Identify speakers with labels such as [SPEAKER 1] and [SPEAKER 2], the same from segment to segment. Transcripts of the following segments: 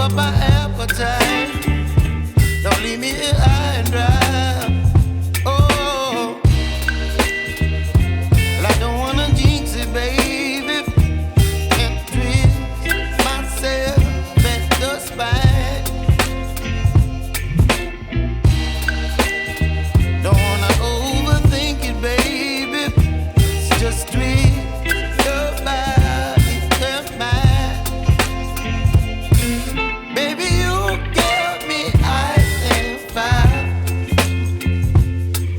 [SPEAKER 1] up my appetite. Don't leave me here high and dry. Oh, well, I don't wanna jinx it, baby. Can't twist myself at the spine. Don't wanna overthink it, baby. It's just twist your body and mine. Baby, you give me ice and fire.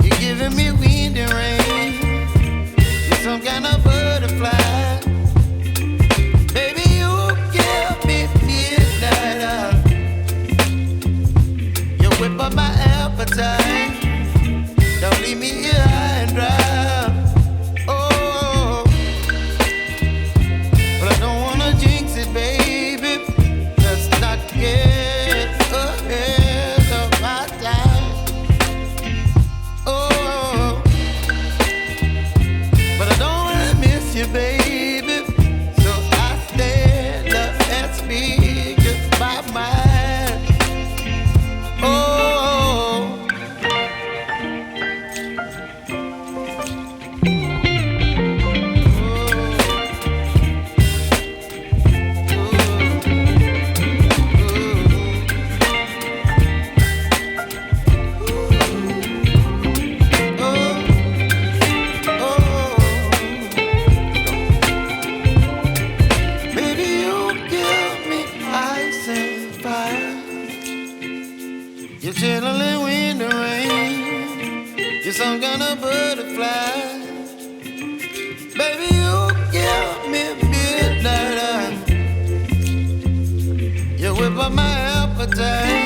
[SPEAKER 1] You're giving me wind and rain. You're some kind of butterfly. Baby, you give me midnight. You whip up my appetite. Don't leave me here high and dry. Oh, but I don't wanna jinx it, baby. Let's not get ahead of my time. Oh, but I don't wanna miss you, baby. So I stand up and speak just my mind. Oh. Baby, you give me ice and fire. You're chilling wind and rain. You're some kind of butterfly. Baby, you give me midnight. You whip up my appetite.